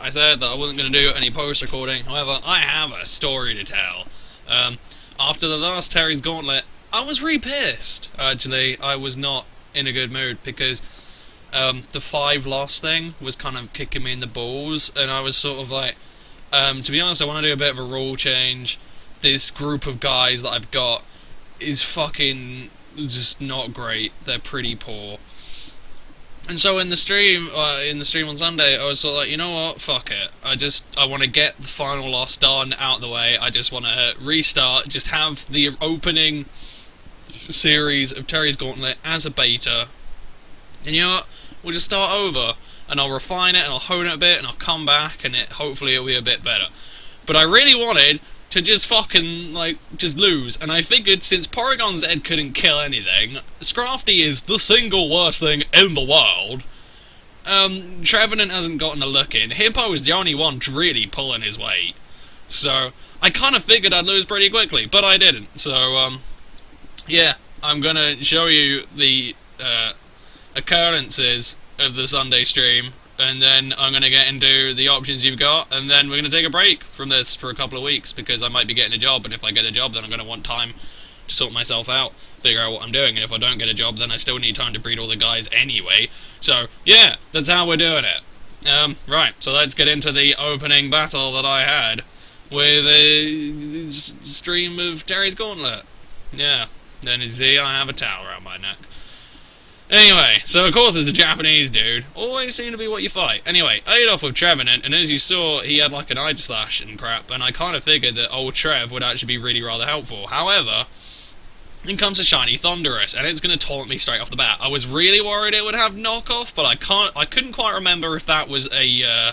I said that I wasn't going to do any post-recording. However, I have a story to tell. After the last Terry's Gauntlet, I was really pissed. Actually, I was not in a good mood because the 5 loss thing was kind of kicking me in the balls, and I was sort of like, to be honest, I want to do a bit of a rule change. This group of guys that I've got is fucking just not great. They're pretty poor. And so in the stream on Sunday, I was sort of like, you know what, fuck it. I want to get the final loss done out of the way. I just want to restart, just have the opening series of Terry's Gauntlet as a beta. And you know what, we'll just start over, and I'll refine it, and I'll hone it a bit, and I'll come back, and hopefully it'll be a bit better. But I really wanted to just fucking, just lose. And I figured since Porygon's Ed couldn't kill anything, Scrafty is the single worst thing in the world. Trevenant hasn't gotten a look in. Hippo is the only one really pulling his weight. So, I kind of figured I'd lose pretty quickly, but I didn't. So, yeah, I'm gonna show you the, occurrences of the Sunday stream, and then I'm going to get into the options you've got, and then we're going to take a break from this for a couple of weeks, because I might be getting a job, and if I get a job, then I'm going to want time to sort myself out, figure out what I'm doing, and if I don't get a job, then I still need time to breed all the guys anyway. So, yeah, that's how we're doing it. Right, so let's get into the opening battle that I had with a stream of Terry's Gauntlet. Yeah, then you see I have a towel around my neck. Anyway, so of course it's a Japanese dude. Always seem to be what you fight. Anyway, I ate off with Trevenant, and as you saw, he had like an eye slash and crap, and I kind of figured that old Trev would actually be really rather helpful. However, in comes a shiny Thunderous, and it's going to taunt me straight off the bat. I was really worried it would have knockoff, but I couldn't quite remember if that was a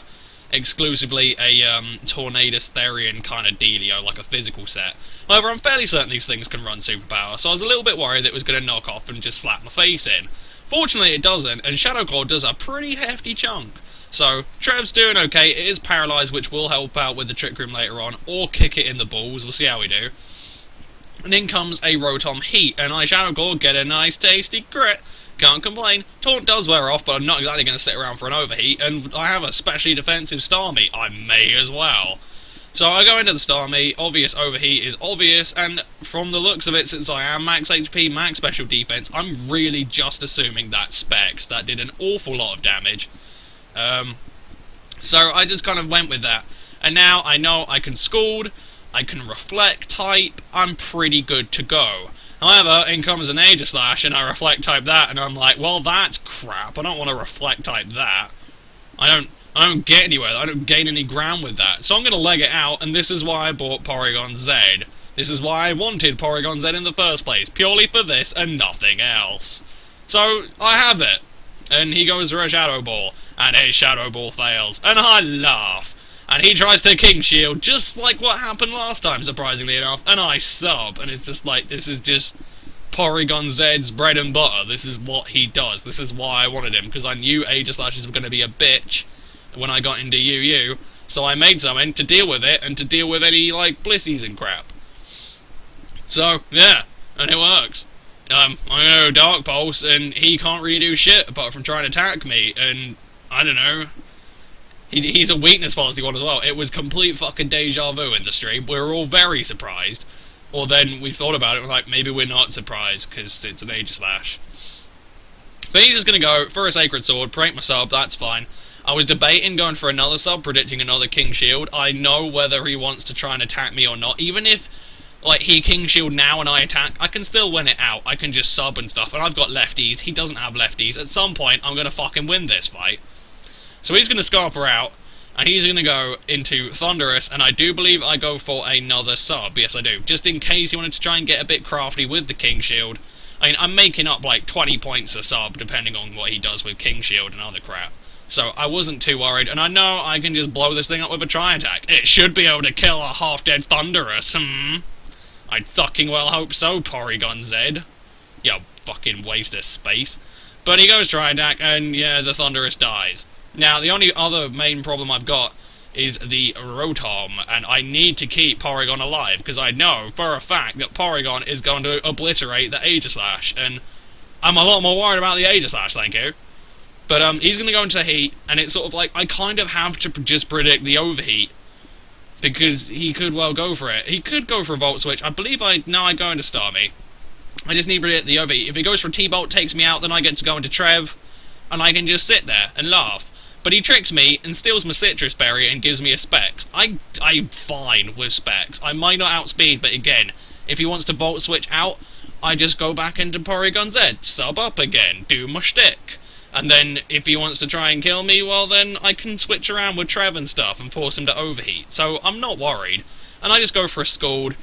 exclusively a Tornadus Therian kind of dealio, like a physical set. However, I'm fairly certain these things can run superpower, so I was a little bit worried that it was going to knock off and just slap my face in. Fortunately, it doesn't, and Shadow Claw does a pretty hefty chunk. So, Trev's doing okay. It is paralysed, which will help out with the Trick Room later on, or kick it in the balls. We'll see how we do. And in comes a Rotom Heat, and I Shadow Claw get a nice tasty crit. Can't complain. Taunt does wear off, but I'm not exactly going to sit around for an overheat, and I have a specially defensive Starmie. I may as well. So I go into the Starmie, obvious overheat is obvious, and from the looks of it, since I am max HP, max special defense, I'm really just assuming that's Specs. That did an awful lot of damage. So I just kind of went with that. And now I know I can Scald, I can Reflect type, I'm pretty good to go. However, in comes an Aegislash, and I Reflect type that, and I'm like, well, that's crap, I don't want to Reflect type that. I don't get anywhere, I don't gain any ground with that. So I'm going to leg it out, and this is why I bought Porygon Z. This is why I wanted Porygon Z in the first place, purely for this and nothing else. So, I have it. And he goes for a Shadow Ball, and his Shadow Ball fails, and I laugh. And he tries to King Shield, just like what happened last time, surprisingly enough, and I sub, and it's just like, this is just Porygon Z's bread and butter. This is what he does. This is why I wanted him, because I knew Aegislashes were going to be a bitch when I got into UU, so I made something to deal with it, and to deal with any, Blissies and crap. So, yeah, and it works. I'm going to Dark Pulse, and he can't really do shit apart from trying to attack me, and, I don't know, he's a weakness policy one as well. It was complete fucking deja vu in the stream. We were all very surprised. Or then we thought about it, and we're like, maybe we're not surprised, because it's an Aegislash. But he's just going to go for a Sacred Sword, break my sub, that's fine. I was debating going for another sub, predicting another King Shield. I know whether he wants to try and attack me or not. Even if, he King Shield now and I attack, I can still win it out. I can just sub and stuff, and I've got lefties. He doesn't have lefties. At some point, I'm going to fucking win this fight. So he's going to Scarper out, and he's going to go into Thunderous, and I do believe I go for another sub. Yes, I do. Just in case he wanted to try and get a bit crafty with the King Shield. I mean, I'm making up 20 points a sub, depending on what he does with King Shield and other crap. So I wasn't too worried, and I know I can just blow this thing up with a Tri-Attack. It should be able to kill a half-dead Thunderous, I'd fucking well hope so, Porygon Z. You fucking waste of space. But he goes Tri-Attack, and yeah, the Thunderous dies. Now, the only other main problem I've got is the Rotom, and I need to keep Porygon alive, because I know for a fact that Porygon is going to obliterate the Aegislash, and I'm a lot more worried about the Aegislash, thank you. But he's going to go into heat, and it's sort of like I kind of have to just predict the overheat, because he could well go for it. He could go for a Volt Switch. I believe I go into Starmie. I just need to predict the overheat. If he goes for a T-Bolt, takes me out, then I get to go into Trev, and I can just sit there and laugh. But he tricks me and steals my Citrus Berry and gives me a Specs. I'm fine with Specs. I might not outspeed, but again, if he wants to Volt Switch out, I just go back into Porygon Z, sub up again, do my shtick. And then, if he wants to try and kill me, well then, I can switch around with Trev and stuff and force him to overheat. So, I'm not worried. And I just go for a Scald,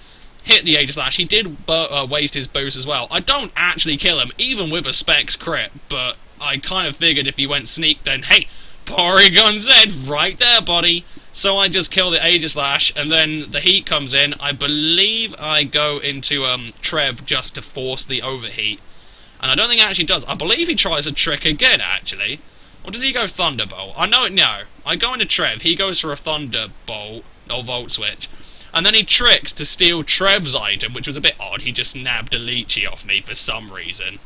hit the Aegislash. He did waste his boost as well. I don't actually kill him, even with a Specs crit, but I kind of figured if he went Sneak, then, hey, Porygon Z, right there, buddy. So I just kill the Aegislash, and then the heat comes in. I believe I go into Trev just to force the overheat. And I don't think it actually does. I believe he tries a trick again, actually. Or does he go Thunderbolt? I know it, no. I go into Trev, he goes for a Thunderbolt, or Volt Switch. And then he tricks to steal Trev's item, which was a bit odd. He just nabbed a Leechy off me for some reason.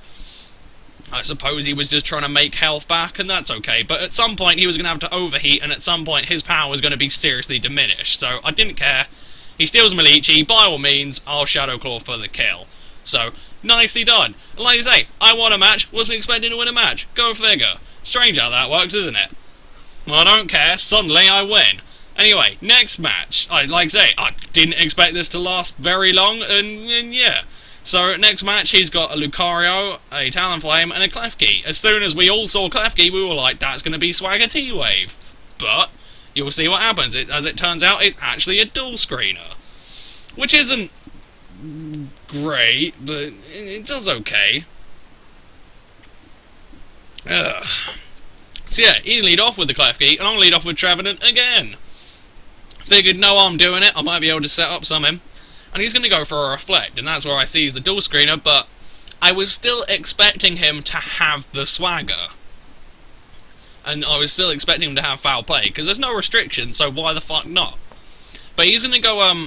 I suppose he was just trying to make health back, and that's okay. But at some point, he was going to have to overheat, and at some point, his power was going to be seriously diminished. So, I didn't care. He steals my Leechy. By all means, I'll Shadow Claw for the kill. So, nicely done. And like I say, I won a match. Wasn't expecting to win a match. Go figure. Strange how that works, isn't it? Well, I don't care. Suddenly, I win. Anyway, next match. Like I say, I didn't expect this to last very long, and yeah. So, next match, he's got a Lucario, a Talonflame, and a Klefki. As soon as we all saw Klefki, we were like, that's going to be Swagger T-Wave. But, you'll see what happens. As it turns out, it's actually a dual screener. Which isn't great, but it does okay. So yeah, he lead off with the Klefki, and I'll lead off with Trevenant again. Figured, no, I'm doing it, I might be able to set up him. And he's going to go for a Reflect, and that's where I seize the dual screener, but I was still expecting him to have the Swagger. And I was still expecting him to have Foul Play, because there's no restriction, so why the fuck not? But he's going to go,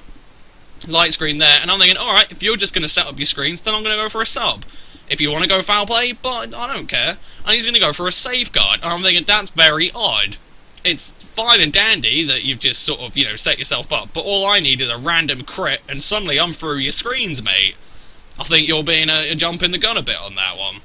Light Screen there, and I'm thinking, alright, if you're just going to set up your screens, then I'm going to go for a Sub. If you want to go Foul Play, but I don't care. And he's going to go for a Safeguard, and I'm thinking, that's very odd. It's fine and dandy that you've just sort of, set yourself up, but all I need is a random crit, and suddenly I'm through your screens, mate. I think you're being a jump in the gun a bit on that one.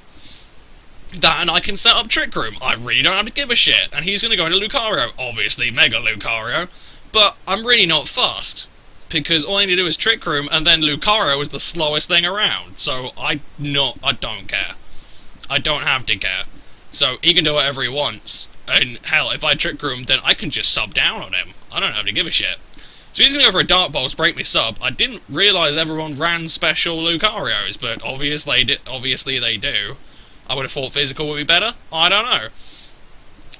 That, and I can set up Trick Room. I really don't have to give a shit. And he's going to go into Lucario. Obviously, Mega Lucario. But I'm really not fussed, because all I need to do is Trick Room, and then Lucario is the slowest thing around. So I don't care. I don't have to care. So he can do whatever he wants. And hell, if I Trick Room, then I can just sub down on him. I don't have to give a shit. So he's going to go for a Dark Pulse, break me sub. I didn't realise everyone ran special Lucarios, but obviously they do. I would have thought physical would be better. I don't know.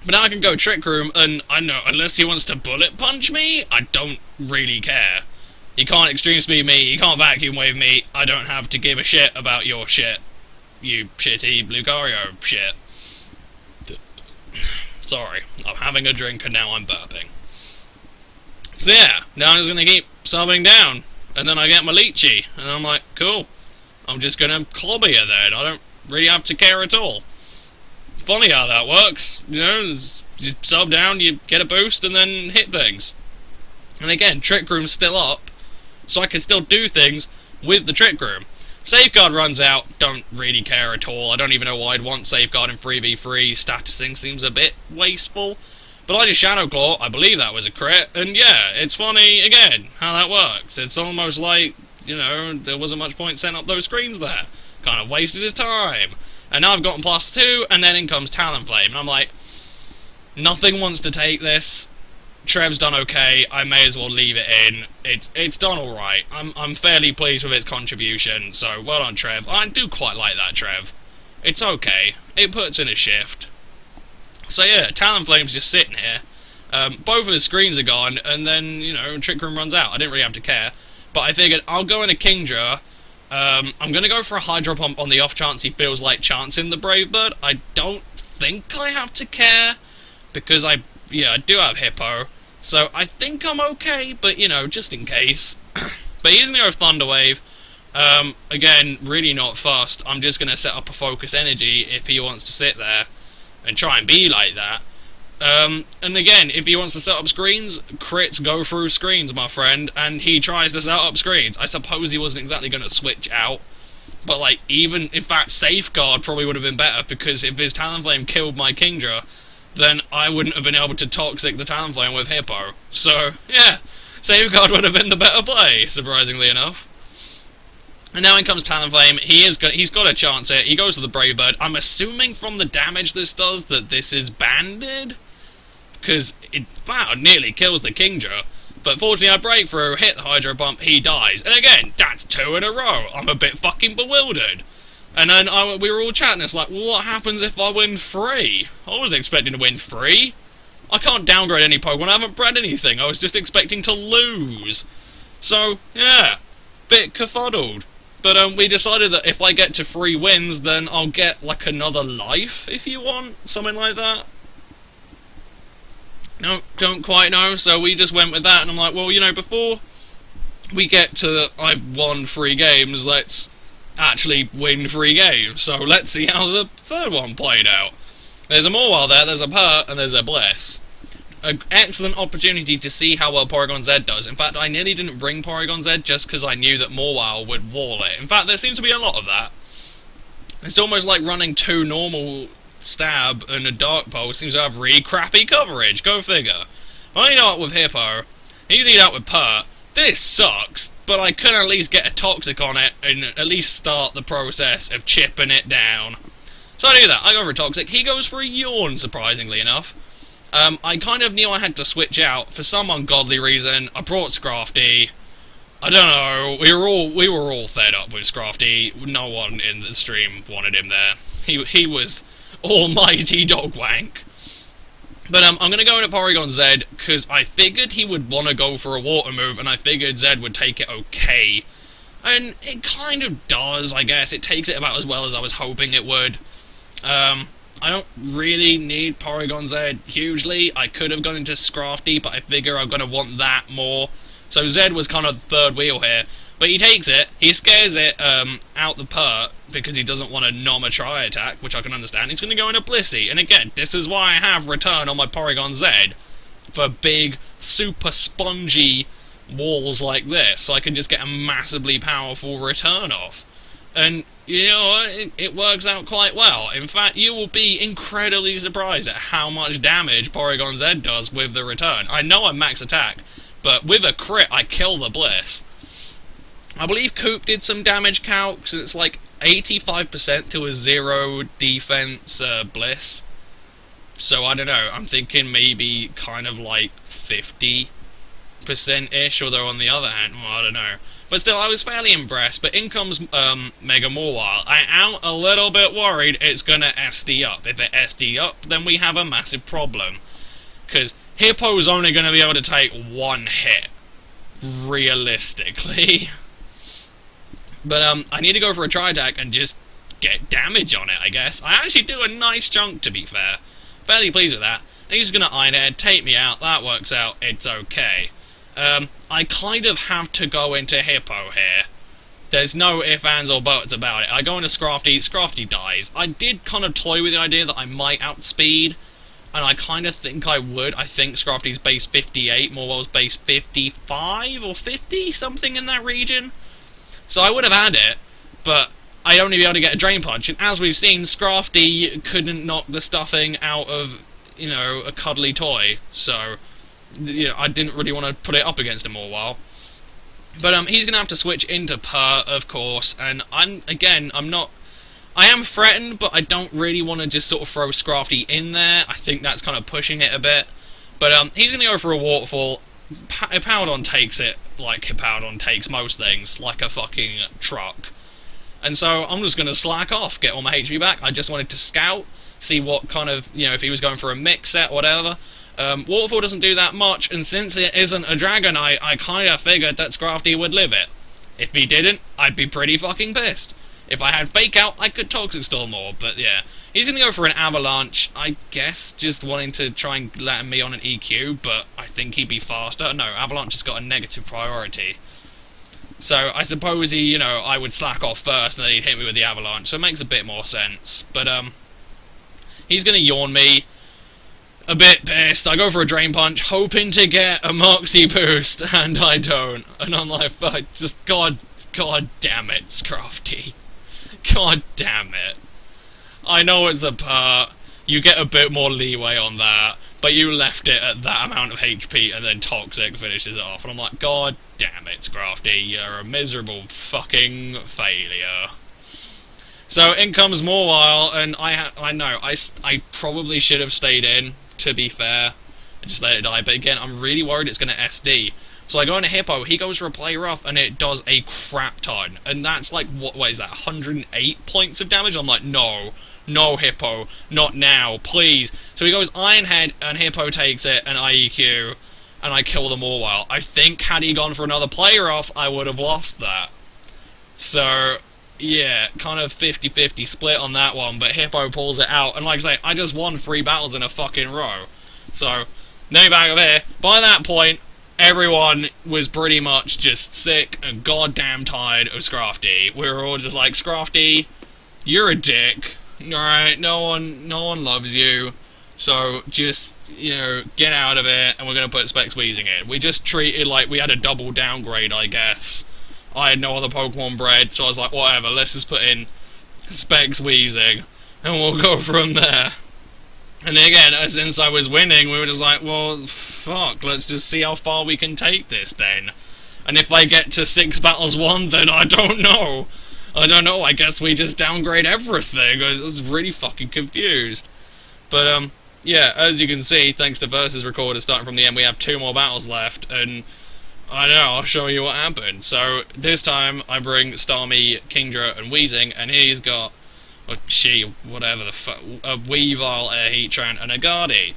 But now I can go Trick Room, and I know, unless he wants to Bullet Punch me, I don't really care. He can't Extreme Speed me, he can't Vacuum Wave me, I don't have to give a shit about your shit. You shitty Lucario shit. Sorry, I'm having a drink and now I'm burping. So yeah, now I'm just going to keep subbing down, and then I get my Leechy, and I'm like, cool, I'm just going to clobber you then, I don't really have to care at all. Funny how that works, you sub down, you get a boost, and then hit things. And again, Trick Room's still up, so I can still do things with the Trick Room. Safeguard runs out, don't really care at all. I don't even know why I'd want Safeguard in 3v3. Statusing seems a bit wasteful. But I just Shadow Claw, I believe that was a crit, and yeah, it's funny, again, how that works. It's almost like, there wasn't much point setting up those screens there. Kind of wasted his time. And now I've gotten +2, and then in comes Talonflame, and I'm like, nothing wants to take this. Trev's done okay, I may as well leave it in. It's done alright. I'm fairly pleased with its contribution, so well done, Trev. I do quite like that, Trev. It's okay. It puts in a shift. So yeah, Talonflame's just sitting here. Both of his screens are gone, and then, Trick Room runs out. I didn't really have to care. But I figured, I'll go into Kingdra. I'm going to go for a Hydro Pump on the off chance he feels like chancing the Brave Bird. I don't think I have to care, because I do have Hippo. So I think I'm okay, but, just in case. But he's going to go Thunder Wave. Again, really not fast. I'm just going to set up a Focus Energy if he wants to sit there. and try and be like that. And again, if he wants to set up screens, crits go through screens, my friend, and he tries to set up screens. I suppose he wasn't exactly going to switch out, but like, even if that safeguard probably would have been better, because if his Talonflame killed my Kingdra, then I wouldn't have been able to toxic the Talonflame with Hippo. So, yeah, safeguard would have been the better play, surprisingly enough. And now in comes Talonflame. He's got a chance here. He goes for the Brave Bird. I'm assuming from the damage this does that this is banded, because it nearly kills the Kingdra. But fortunately I break through, hit the Hydro Pump, he dies. And again, that's 2 in a row. I'm a bit fucking bewildered. And then we were all chatting, it's like, well, what happens if I win 3? I wasn't expecting to win 3. I can't downgrade any Pokemon, I haven't bred anything, I was just expecting to lose. So, yeah, bit kerfuddled. But we decided that if I get to 3 wins, then I'll get like another life, if you want, something like that. No, don't quite know, so we just went with that, and I'm like, well, you know, before we get to I won 3 games, let's actually win 3 games. So let's see how the third one played out. There's a Mawile there, there's a Pert, and there's a Bliss. An excellent opportunity to see how well Porygon Z does. In fact, I nearly didn't bring Porygon Z just because I knew that Mawile would wall it. In fact, there seems to be a lot of that. It's almost like running 2 normal Stab and a Dark Pulse seems to have really crappy coverage. Go figure. I need out with Hippo. He's need out with Pert. This sucks, but I can at least get a Toxic on it and at least start the process of chipping it down. So I do that. I go for a Toxic. He goes for a Yawn, surprisingly enough. I kind of knew I had to switch out for some ungodly reason. I brought Scrafty. I don't know. We were all fed up with Scrafty. No one in the stream wanted him there. He was almighty dog wank. But I'm going to go into Porygon Z because I figured he would want to go for a water move, and I figured Z would take it okay. And it kind of does, I guess. It takes it about as well as I was hoping it would. I don't really need Porygon Z hugely. I could have gone into Scrafty, but I figure I'm going to want that more. So Z was kind of the third wheel here. But he takes it, he scares it out the Pert because he doesn't want a Noma Tri-Attack, which I can understand. He's going to go into Blissey. And again, this is why I have Return on my Porygon Z. For big, super spongy walls like this, so I can just get a massively powerful Return off. And, you know what, it works out quite well. In fact, you will be incredibly surprised at how much damage Porygon Z does with the Return. I know I'm max attack, but with a crit, I kill the Bliss. I believe Coop did some damage calcs, and it's like 85% to a 0 defense Bliss. So I don't know, I'm thinking maybe kind of like 50%-ish, although on the other hand, well, I don't know. But still, I was fairly impressed, but in comes Mega Mawile. I am a little bit worried it's gonna SD up. If it SD up, then we have a massive problem. Because Hippo's only gonna be able to take 1 hit. Realistically. But I need to go for a Tri-Attack and just get damage on it, I guess. I actually do a nice chunk, to be fair. Fairly pleased with that. And he's going to Iron Head, take me out, that works out, it's okay. I kind of have to go into Hippo here. There's no ifs, ands, or buts about it. I go into Scrafty, Scrafty dies. I did kind of toy with the idea that I might outspeed, and I kind of think I would. I think Scrafty's base 58, Morwell's base 55 or 50, something in that region. So I would have had it, but I'd only be able to get a Drain Punch, and as we've seen, Scrafty couldn't knock the stuffing out of, you know, a cuddly toy, so, you know, I didn't really want to put it up against him all while. But he's going to have to switch into Pert, of course, and I am threatened, but I don't really want to just sort of throw Scrafty in there. I think that's kind of pushing it a bit. But he's going to go for a Waterfall. Hippowdon takes it like Hippowdon takes most things, like a fucking truck. And so I'm just going to slack off, get all my HP back. I just wanted to scout, see what kind of, you know, if he was going for a mix set, whatever. Waterfall doesn't do that much, and since it isn't a Dragonite, I kind of figured that Scrafty would live it. If he didn't, I'd be pretty fucking pissed. If I had Fake Out, I could Toxic Storm more, but yeah. He's going to go for an Avalanche, I guess, just wanting to try and let me on an EQ, but I think he'd be faster. No, Avalanche has got a negative priority. So I suppose he, you know, I would slack off first and then he'd hit me with the Avalanche, so it makes a bit more sense. But He's going to yawn me. A bit pissed. I go for a Drain Punch, hoping to get a Moxie boost, and I don't. And I'm like, fuck, just God damn it, Scrafty. God damn it. I know it's a part. You get a bit more leeway on that, but you left it at that amount of HP, and then Toxic finishes it off. And I'm like, God damn it, Scrafty, you're a miserable fucking failure. So in comes Mawile, and I know, I probably should have stayed in, to be fair, and just let it die. But again, I'm really worried it's going to SD. So I go into Hippo, he goes for a Play Rough, and it does a crap ton. And that's like, what is that, 108 points of damage? I'm like, no, Hippo, not now, please. So he goes Iron Head, and Hippo takes it, and IEQ, and I kill them all well. I think had he gone for another Play Rough, I would have lost that. So, yeah, kind of 50-50 split on that one, but Hippo pulls it out, and like I say, I just won 3 battles in a fucking row. So, no back of here. By that point, everyone was pretty much just sick and goddamn tired of Scrafty. We were all just like, Scrafty, you're a dick. Alright, no one loves you. So just, you know, get out of it, and we're gonna put Specs Wheezing in. We just treated like we had a double downgrade, I guess. I had no other Pokemon bred, so I was like, whatever, let's just put in Specs Wheezing, and we'll go from there. And again, since I was winning, we were just like, well, fuck, let's just see how far we can take this then. And if I get to 6 battles won, then I don't know. I guess we just downgrade everything. I was really fucking confused. But, yeah, as you can see, thanks to Versus Recorder starting from the end, we have 2 more battles left, and I know, I'll show you what happened. So, this time, I bring Starmie, Kingdra, and Wheezing, and he's got, or she, whatever the fuck, a Weavile, a Heatran, and a Guardy.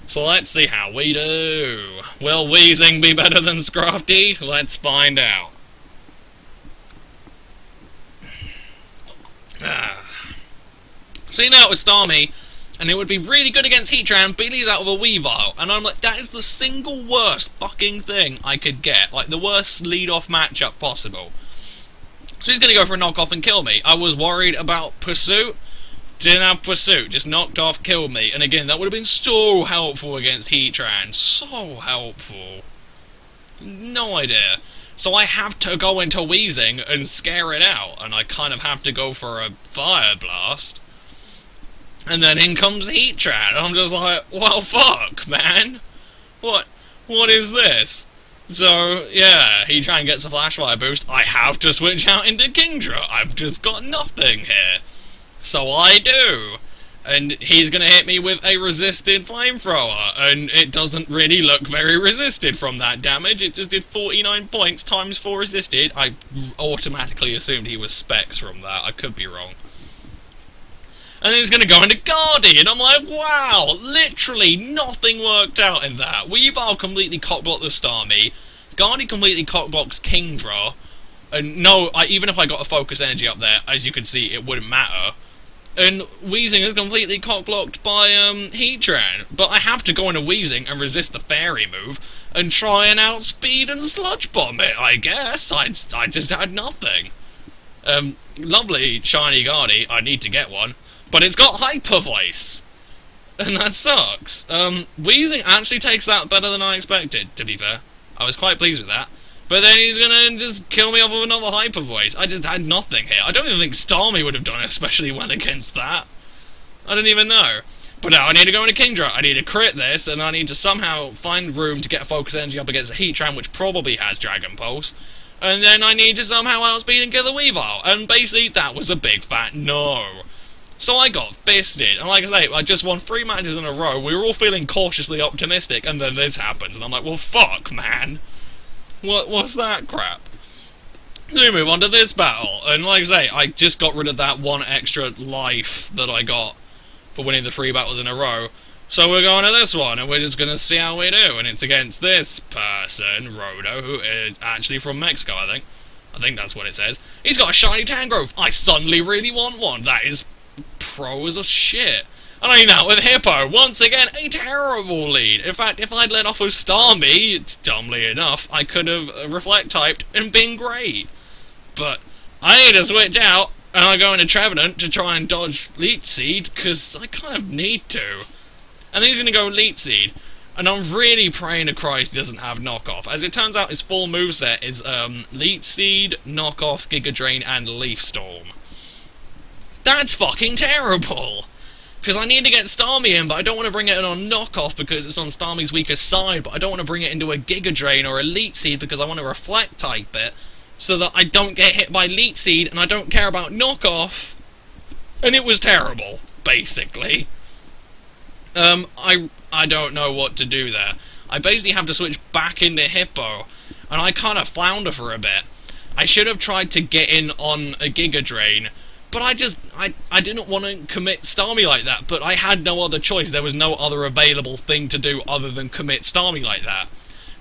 So let's see how we do. Will Wheezing be better than Scrafty? Let's find out. See, now it was Starmie, and it would be really good against Heatran, but he's out of a Weavile. And I'm like, that is the single worst fucking thing I could get. Like, the worst lead-off matchup possible. So he's going to go for a knockoff and kill me. I was worried about Pursuit. Didn't have Pursuit. Just knocked off, killed me. And again, that would have been so helpful against Heatran. So helpful. No idea. So I have to go into Wheezing and scare it out. And I kind of have to go for a Fire Blast. And then in comes Heatran. And I'm just like, well, fuck, man. What is this? So, yeah, Heatran gets a Flash Fire boost. I have to switch out into Kingdra. I've just got nothing here. So I do. And he's going to hit me with a resisted Flamethrower. And it doesn't really look very resisted from that damage. It just did 49 points times 4 resisted. I automatically assumed he was Specs from that. I could be wrong. And then he's going to go into Guardy, and I'm like, wow, literally nothing worked out in that. Weavile completely cockblocked the Starmie, Guardy completely cockblocks Kingdra, and no, even if I got a Focus Energy up there, as you can see, it wouldn't matter. And Wheezing is completely cockblocked by Heatran, but I have to go into Wheezing and resist the Fairy move, and try and outspeed and Sludge Bomb it, I guess. I just had nothing. Lovely shiny Guardy, I need to get one. But it's got Hyper Voice, and that sucks. Wheezing actually takes that better than I expected, to be fair. I was quite pleased with that. But then he's gonna just kill me off with another Hyper Voice. I just had nothing here. I don't even think Starmie would have done it, especially when against that. I don't even know. But now I need to go into Kingdra. I need to crit this, and I need to somehow find room to get a Focus Energy up against a Heatran, which probably has Dragon Pulse. And then I need to somehow outspeed and kill the Weavile. And basically, that was a big fat no. So I got fisted, and like I say, I just won 3 matches in a row. We were all feeling cautiously optimistic, and then this happens, and I'm like, well, fuck, man. What's that crap? So we move on to this battle, and like I say, I just got rid of that 1 extra life that I got for winning the 3 battles in a row. So we're going to this one, and we're just going to see how we do, and it's against this person, Rodo, who is actually from Mexico, I think. I think that's what it says. He's got a shiny Tangrowth. I suddenly really want one. That is pro as a shit. And I mean that with Hippo. Once again, a terrible lead. In fact, if I'd let off with Starmie, dumbly enough, I could have Reflect typed and been great. But I need to switch out, And I go into Trevenant to try and dodge Leech Seed, because I kind of need to. And then he's going to go Leech Seed. And I'm really praying to Christ he doesn't have knockoff. As it turns out, his full moveset is Leech Seed, knockoff, Giga Drain, and Leaf Storm. That's fucking terrible! Because I need to get Starmie in, but I don't want to bring it in on knockoff because it's on Starmie's weakest side, but I don't want to bring it into a Giga Drain or a Leech Seed because I want to reflect type it, so that I don't get hit by Leech Seed and I don't care about knockoff. And it was terrible, basically. I don't know what to do there. I basically have to switch back into Hippo, and I kind of flounder for a bit. I should have tried to get in on a Giga Drain, but I didn't want to commit Starmie like that, but I had no other choice. There was no other available thing to do other than commit Starmie like that.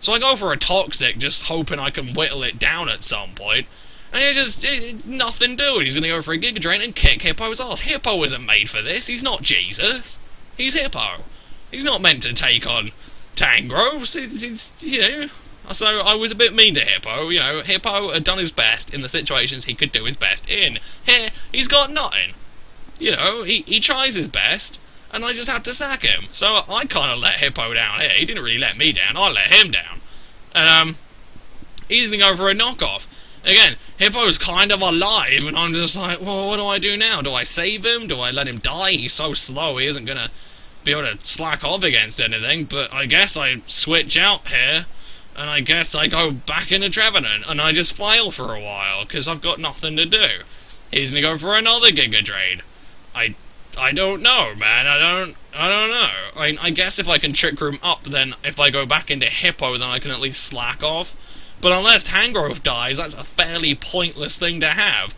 So I go for a Toxic, just hoping I can whittle it down at some point. And nothing doing. He's going to go for a Giga Drain and kick Hippo's ass. Hippo isn't made for this. He's not Jesus. He's Hippo. He's not meant to take on Tangrowth. You know. So I was a bit mean to Hippo. You know, Hippo had done his best in the situations he could do his best in. Here, he's got nothing. You know, he tries his best, and I just have to sack him. So I kind of let Hippo down here. He didn't really let me down. I let him down. And, he's going to go for a knockoff. Again, Hippo's kind of alive, and I'm just like, well, what do I do now? Do I save him? Do I let him die? He's so slow, he isn't going to be able to slack off against anything, but I guess I switch out here, and I guess I go back into Trevenant, and I just fail for a while, because I've got nothing to do. He's going to go for another Giga Drain. I don't know, man. I don't know. I guess if I can Trick Room up, then if I go back into Hippo, then I can at least slack off. But unless Tangrowth dies, that's a fairly pointless thing to have.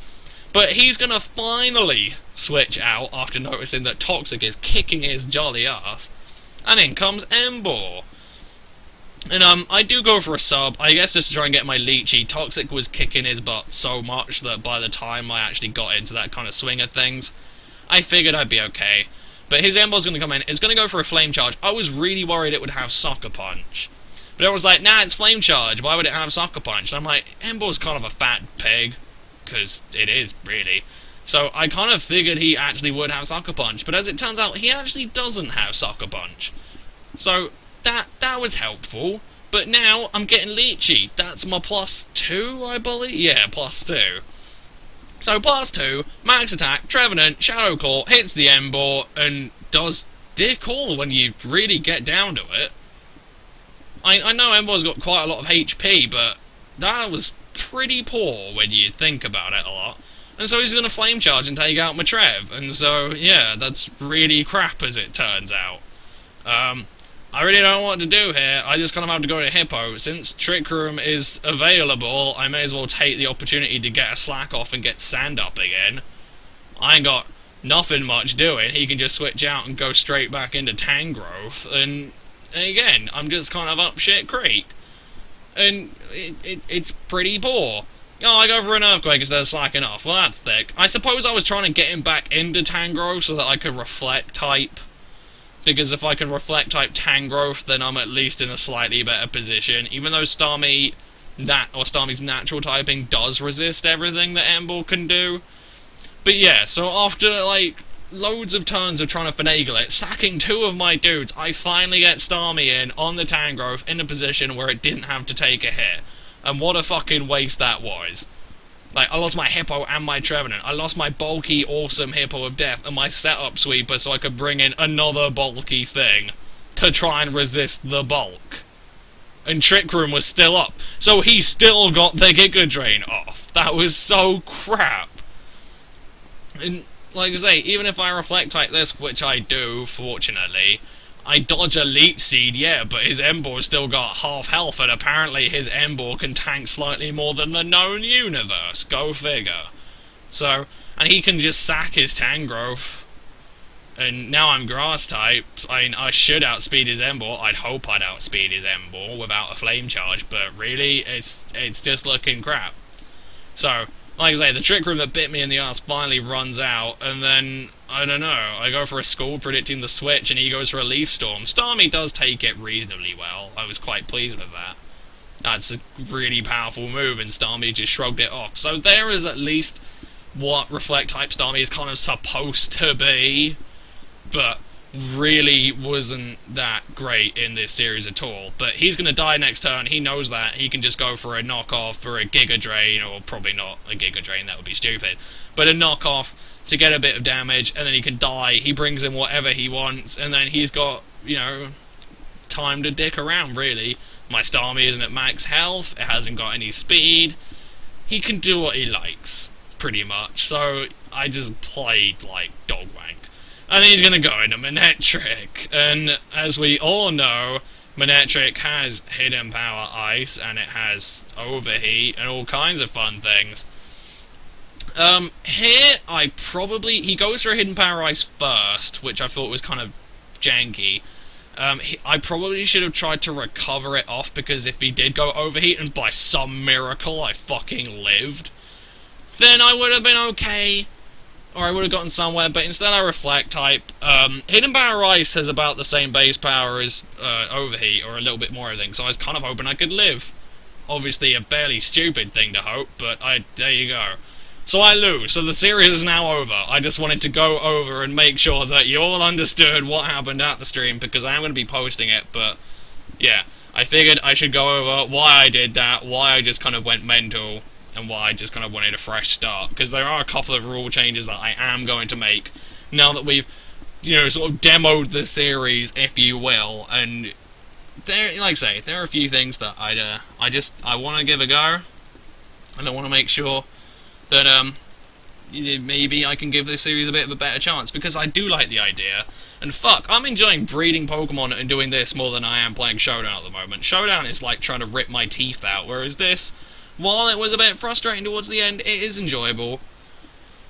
But he's gonna finally switch out after noticing that Toxic is kicking his jolly ass. And in comes Emboar. And I do go for a sub, I guess just to try and get my Leechy. Toxic was kicking his butt so much that by the time I actually got into that kind of swing of things, I figured I'd be okay. But his Emboar's gonna come in, it's gonna go for a Flame Charge. I was really worried it would have Sucker Punch. But everyone's like, nah, it's Flame Charge, why would it have Sucker Punch? And I'm like, Emboar's kind of a fat pig, because it is, really. So I kind of figured he actually would have Sucker Punch, but as it turns out, he actually doesn't have Sucker Punch. So that was helpful, but now I'm getting Leechy. That's my +2, I believe? Yeah, +2. So +2, max attack, Trevenant, Shadow Claw, hits the Emboar, and does dick all when you really get down to it. I know Emboar's got quite a lot of HP, but that was pretty poor when you think about it a lot. And so he's going to Flame Charge and take out my Trev. And so, yeah, that's really crap as it turns out. I really don't know what to do here. I just kind of have to go to Hippo. Since Trick Room is available, I may as well take the opportunity to get a slack off and get Sand up again. I ain't got nothing much doing. He can just switch out and go straight back into Tangrowth. And again, I'm just kind of up shit creek. And it's pretty poor. Oh, I go for an Earthquake instead of slacking off. Well, that's thick. I suppose I was trying to get him back into Tangrowth so that I could reflect type. Because if I can reflect type Tangrowth, then I'm at least in a slightly better position. Even though Starmie's natural typing does resist everything that Emboar can do. But yeah, so after, like, loads of turns of trying to finagle it, sacking 2 of my dudes, I finally get Starmie in on the Tangrowth in a position where it didn't have to take a hit. And what a fucking waste that was. Like, I lost my Hippo and my Trevenant. I lost my bulky, awesome Hippo of Death and my setup sweeper so I could bring in another bulky thing to try and resist the bulk. And Trick Room was still up, so he still got the Giga Drain off. That was so crap. And like I say, even if I reflect type this, which I do, fortunately, I dodge a Leech Seed, yeah, but his Emboar's still got half health, and apparently his Emboar can tank slightly more than the known universe. Go figure. So, and he can just sack his Tangrowth. And now I'm Grass type. I should outspeed his Emboar. I'd hope I'd outspeed his Emboar without a Flame Charge, but really, it's just looking crap. So, like I say, the Trick Room that bit me in the ass finally runs out, and then, I don't know, I go for a Scald predicting the switch, and he goes for a Leaf Storm. Starmie does take it reasonably well. I was quite pleased with that. That's a really powerful move, and Starmie just shrugged it off. So there is at least what Reflect type Starmie is kind of supposed to be, but really wasn't that great in this series at all. But he's going to die next turn, he knows that, he can just go for a knockoff for a Giga Drain, or probably not a Giga Drain, that would be stupid, but a knockoff to get a bit of damage, and then he can die, he brings in whatever he wants, and then he's got, you know, time to dick around, really. My Starmie isn't at max health, it hasn't got any speed, he can do what he likes, pretty much, so I just played like dog wank. And he's going to go into Manectric, and as we all know, Manectric has Hidden Power Ice, and it has Overheat, and all kinds of fun things. Here, he goes for a Hidden Power Ice first, which I thought was kind of janky. I probably should have tried to recover it off, because if he did go Overheat, and by some miracle I fucking lived, then I would have been okay. Or I would have gotten somewhere, but instead I Reflect type. Hidden Power Ice has about the same base power as Overheat, or a little bit more, I think, so I was kind of hoping I could live. Obviously a fairly stupid thing to hope, but there you go. So I lose, so the series is now over. I just wanted to go over and make sure that you all understood what happened at the stream, because I am going to be posting it, but yeah, I figured I should go over why I did that, why I just kind of went mental, and why I just kind of wanted a fresh start, because there are a couple of rule changes that I am going to make now that we've, you know, sort of demoed the series, if you will, and there, like I say, there are a few things that I want to give a go, and I want to make sure that maybe I can give this series a bit of a better chance, because I do like the idea, and fuck, I'm enjoying breeding Pokemon and doing this more than I am playing Showdown at the moment. Showdown is like trying to rip my teeth out, whereas this, while it was a bit frustrating towards the end, it is enjoyable,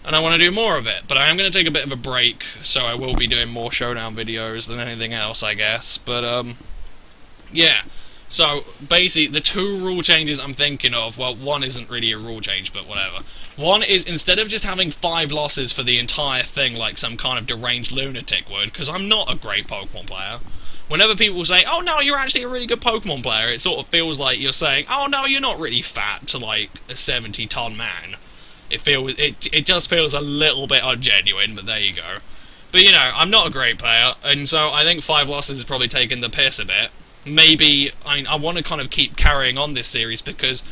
and I want to do more of it. But I am going to take a bit of a break, so I will be doing more Showdown videos than anything else, I guess. But, yeah. So, basically, the two rule changes I'm thinking of, well, one isn't really a rule change, but whatever. One is, instead of just having 5 losses for the entire thing like some kind of deranged lunatic would, because I'm not a great Pokemon player, whenever people say, oh no, you're actually a really good Pokemon player, it sort of feels like you're saying, oh no, you're not really fat to like a 70-ton man. It just feels a little bit ungenuine, but there you go. But you know, I'm not a great player, and so I think 5 losses is probably taking the piss a bit. Maybe, I want to kind of keep carrying on this series, because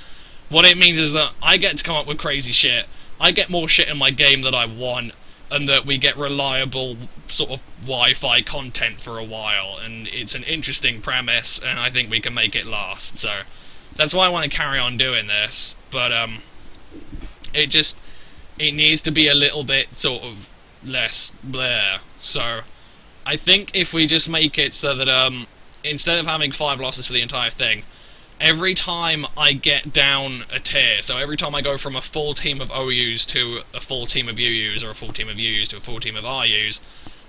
what it means is that I get to come up with crazy shit, I get more shit in my game that I want, and that we get reliable sort of Wi-Fi content for a while, and it's an interesting premise, and I think we can make it last, so that's why I want to carry on doing this, but it needs to be a little bit sort of less bleh, so I think if we just make it so that instead of having 5 losses for the entire thing, every time I get down a tier, so every time I go from a full team of OUs to a full team of UUs, or a full team of UUs to a full team of RUs,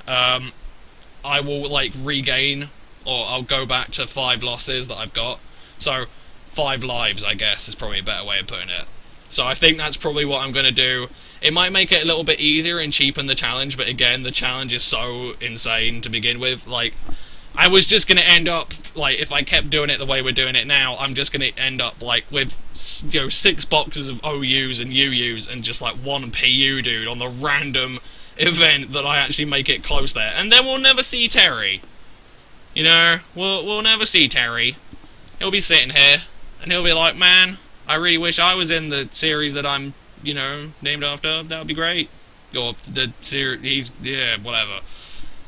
I will, like, regain, or I'll go back to 5 losses that I've got. So, 5 lives, I guess, is probably a better way of putting it. So I think that's probably what I'm going to do. It might make it a little bit easier and cheapen the challenge, but again, the challenge is so insane to begin with. Like, I was just going to end up, like, if I kept doing it the way we're doing it now, I'm just going to end up, like, with, you know, 6 boxes of OUs and UUs and just, like, 1 PU dude on the random event that I actually make it close there. And then we'll never see Terry. You know, we'll never see Terry. He'll be sitting here, and he'll be like, man, I really wish I was in the series that I'm, you know, named after. That would be great. Or the series, yeah, whatever.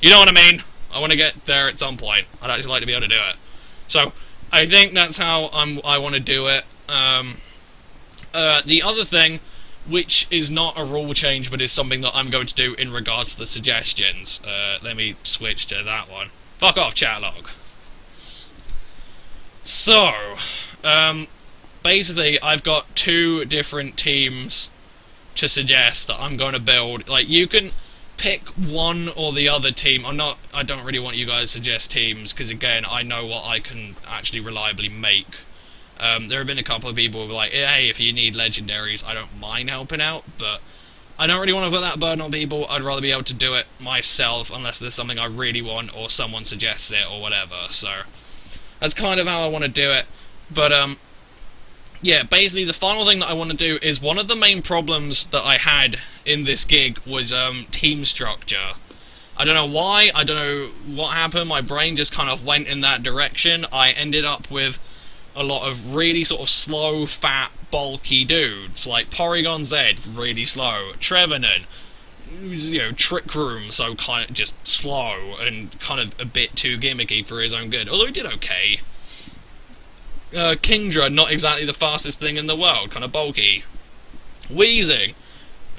You know what I mean? I want to get there at some point. I'd actually like to be able to do it. So, I think that's how I want to do it. The other thing, which is not a rule change, but is something that I'm going to do in regards to the suggestions. Let me switch to that one. Fuck off, chat log. So, basically, I've got 2 different teams to suggest that I'm going to build. Like, you can pick one or the other team. I don't really want you guys to suggest teams, because again, I know what I can actually reliably make. There have been a couple of people who are like, hey, if you need legendaries, I don't mind helping out, but I don't really want to put that burden on people. I'd rather be able to do it myself, unless there's something I really want, or someone suggests it, or whatever, so that's kind of how I want to do it. But, yeah, basically the final thing that I want to do is one of the main problems that I had in this gig was team structure. I don't know why, I don't know what happened, my brain just kind of went in that direction. I ended up with a lot of really sort of slow, fat, bulky dudes, like Porygon Z, really slow, Trevenant, you know, Trick Room, so kind of just slow and kind of a bit too gimmicky for his own good, although he did okay. Kingdra, not exactly the fastest thing in the world, kind of bulky. Weezing,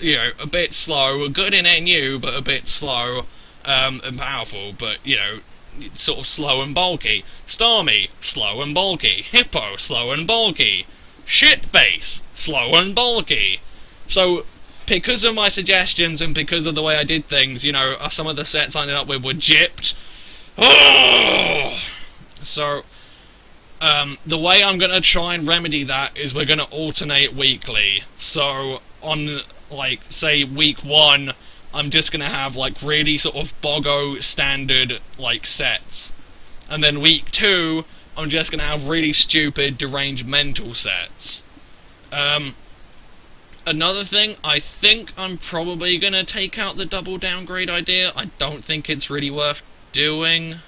you know, a bit slow, good in NU, but a bit slow, and powerful, but, you know, sort of slow and bulky. Starmie, slow and bulky. Hippo, slow and bulky. Shitface, slow and bulky. So, because of my suggestions and because of the way I did things, you know, some of the sets I ended up with were gypped. Oh! So, the way I'm going to try and remedy that is we're going to alternate weekly. So, on, like, say, week 1, I'm just going to have, like, really sort of boggo standard, like, sets. And then week 2, I'm just going to have really stupid, deranged mental sets. Another thing, I think I'm probably going to take out the double downgrade idea. I don't think it's really worth doing.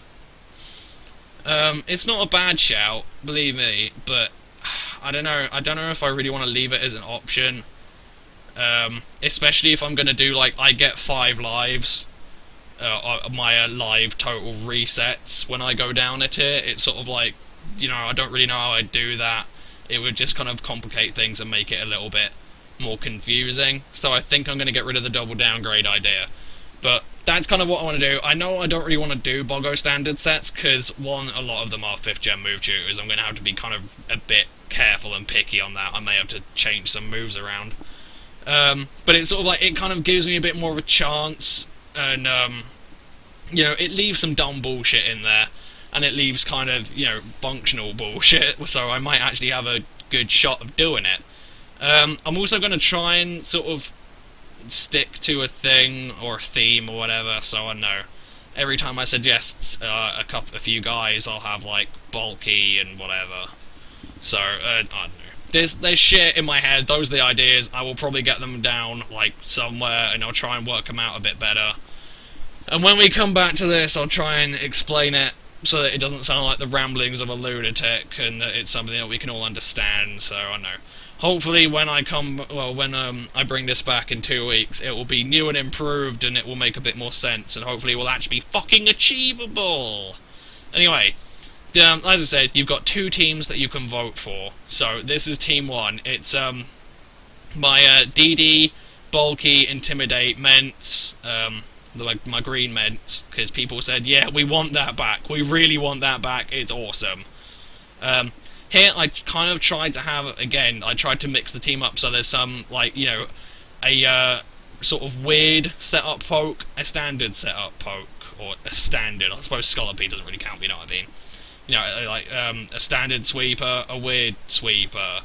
It's not a bad shout, believe me, but I don't know if I really want to leave it as an option. Especially if I'm going to do, like, I get 5 lives, my live total resets when I go down at it. It's sort of like, you know, I don't really know how I'd do that. It would just kind of complicate things and make it a little bit more confusing. So I think I'm going to get rid of the double downgrade idea. But that's kind of what I want to do. I know I don't really want to do Boggo standard sets, because, one, a lot of them are 5th gen move tutors. I'm going to have to be kind of a bit careful and picky on that. I may have to change some moves around. But it's sort of like, it kind of gives me a bit more of a chance, and, you know, it leaves some dumb bullshit in there, and it leaves kind of, you know, functional bullshit, so I might actually have a good shot of doing it. I'm also going to try and sort of stick to a thing, or a theme, or whatever, so I know. Every time I suggest a few guys, I'll have, like, bulky and whatever. So, I don't know. There's shit in my head, those are the ideas, I will probably get them down, like, somewhere, and I'll try and work them out a bit better. And when we come back to this, I'll try and explain it so that it doesn't sound like the ramblings of a lunatic, and that it's something that we can all understand, so I know. Hopefully when I bring this back in 2 weeks, it will be new and improved, and it will make a bit more sense, and hopefully it will actually be fucking achievable! Anyway, as I said, you've got 2 teams that you can vote for. So this is Team 1. It's my DD, Bulky, Intimidate, Ments, like my green Ments, because people said, yeah, we want that back. We really want that back. It's awesome. Here I kind of tried to have, again, I tried to mix the team up so there's some, like, you know, a sort of weird setup poke, a standard setup poke, or a standard, I suppose Scolopy doesn't really count, but you know what I mean. You know, like, a standard sweeper, a weird sweeper,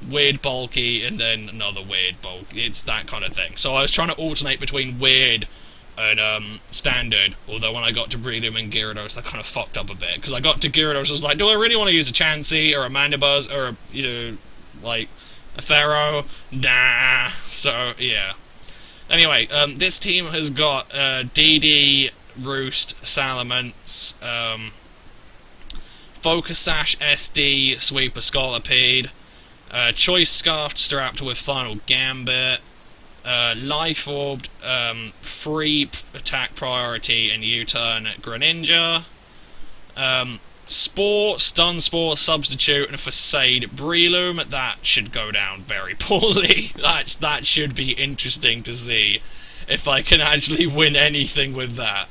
weird bulky, and then another weird bulky. It's that kind of thing. So I was trying to alternate between weird and standard, although when I got to Breedham and Gyarados, I kind of fucked up a bit, because I got to Gyarados, I was like, do I really want to use a Chansey, or a Mandibuzz, or, you know, like, a Pharaoh? Nah. So, yeah. Anyway, this team has got DD, Roost, Salamence, Focus Sash, SD, Sweeper, Scolipede, Choice Scarf strapped with Final Gambit, Life Orbed, Free Attack Priority and U-Turn Greninja, Spore, Stun Spore, Substitute, and Facade Breloom. That should go down very poorly. That should be interesting to see if I can actually win anything with that.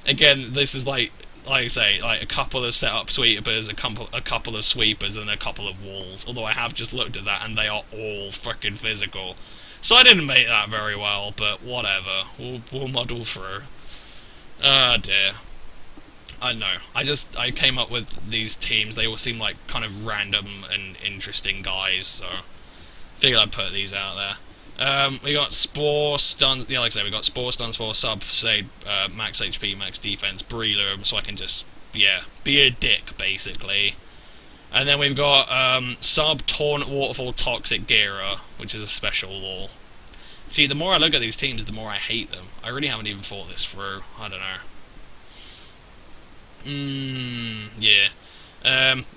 Again, this is like I say, like a couple of setup sweepers, a couple of sweepers, and a couple of walls. Although I have just looked at that, and they are all frickin' physical. So I didn't make that very well, but whatever. We'll muddle through. Oh dear. I don't know. I came up with these teams. They all seem like kind of random and interesting guys, so figured I'd put these out there. We got Spore, Stun, yeah, like I say, we got Spore, Stun, Spore, Sub, say, Max HP, Max Defense, Breloom, so I can just, yeah, be a dick, basically. And then we've got Sub Taunt Waterfall Toxic Gira, which is a special law. See, the more I look at these teams, the more I hate them. I really haven't even thought this through. I don't know. Yeah.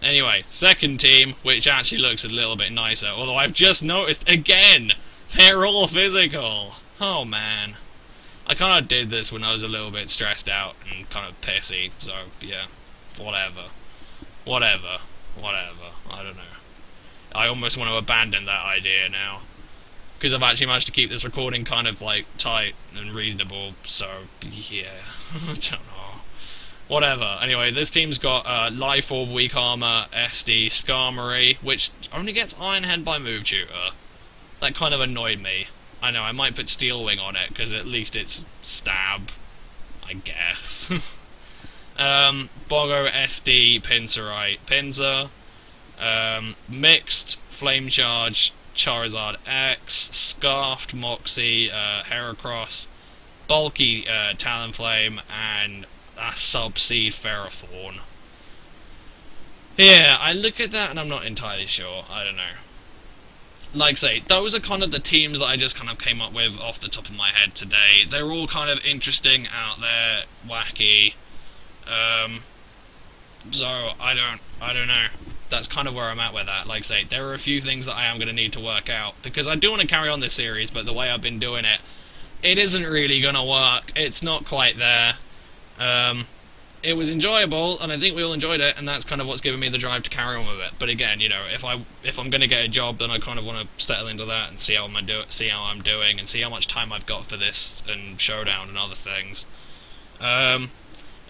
Anyway, second team, which actually looks a little bit nicer. Although I've just noticed, again, they're all physical. Oh, man. I kind of did this when I was a little bit stressed out and kind of pissy. So, yeah. Whatever. I don't know. I almost want to abandon that idea now. Because I've actually managed to keep this recording kind of, like, tight and reasonable. So, yeah. I don't know. Whatever. Anyway, this team's got Life Orb, Weak Armor, SD, Skarmory, which only gets Iron Head by Move Tutor. That kind of annoyed me. I know, I might put Steel Wing on it, because at least it's Stab, I guess. Bogo, SD, Pinsirite, Pinsir, Mixed, Flame Charge, Charizard X, Scarfed, Moxie, Heracross, Bulky, Talonflame, and Sub-Seed Ferrothorn. Yeah, I look at that and I'm not entirely sure, I don't know. Like I say, those are kind of the teams that I just kind of came up with off the top of my head today. They're all kind of interesting, out there, wacky. So I don't know. That's kind of where I'm at with that. Like I say, there are a few things that I am going to need to work out, because I do want to carry on this series, but the way I've been doing it, it isn't really going to work. It's not quite there. It was enjoyable, and I think we all enjoyed it, and that's kind of what's given me the drive to carry on with it. But again, you know, if I'm going to get a job, then I kind of want to settle into that and see how I'm doing, and see how much time I've got for this and Showdown and other things. And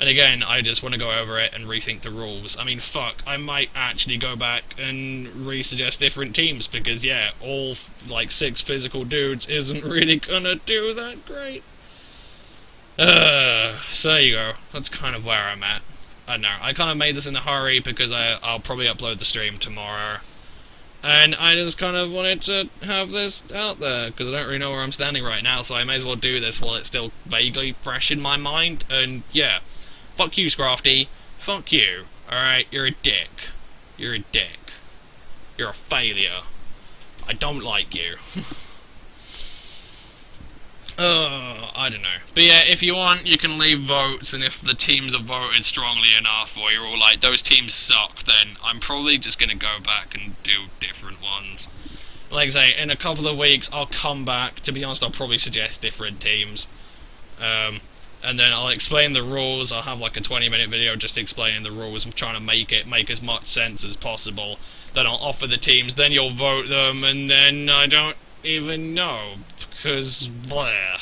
again, I just want to go over it and rethink the rules. I mean, fuck, I might actually go back and re-suggest different teams, because yeah, all like 6 physical dudes isn't really gonna do that great. So there you go. That's kind of where I'm at. I don't know. I kind of made this in a hurry because I'll probably upload the stream tomorrow. And I just kind of wanted to have this out there, because I don't really know where I'm standing right now, so I may as well do this while it's still vaguely fresh in my mind. And yeah, fuck you, Scrafty. Fuck you. Alright, you're a dick. You're a dick. You're a failure. I don't like you. I don't know. But yeah, if you want, you can leave votes, and if the teams have voted strongly enough, or you're all like, those teams suck, then I'm probably just going to go back and do different ones. Like I say, in a couple of weeks, I'll come back. To be honest, I'll probably suggest different teams. And then I'll explain the rules. I'll have like a 20-minute video just explaining the rules. I'm trying to make it make as much sense as possible. Then I'll offer the teams, then you'll vote them, and then I don't even know. Because, bleh.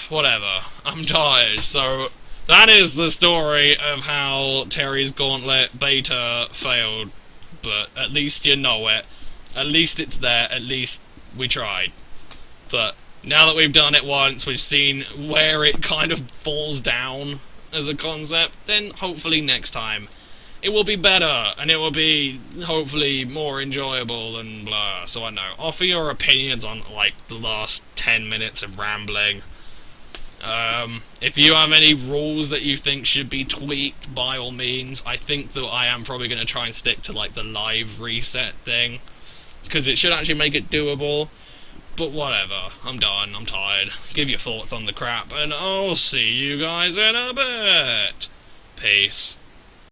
Whatever. I'm tired. So, that is the story of how Terry's Gauntlet beta failed. But at least you know it. At least it's there. At least we tried. But now that we've done it once, we've seen where it kind of falls down as a concept, then hopefully next time it will be better, and it will be, hopefully, more enjoyable and blah. So I know. Offer your opinions on, like, the last 10 minutes of rambling. If you have any rules that you think should be tweaked, by all means. I think that I am probably going to try and stick to, like, the live reset thing, because it should actually make it doable. But whatever. I'm done. I'm tired. Give your thoughts on the crap, and I'll see you guys in a bit. Peace.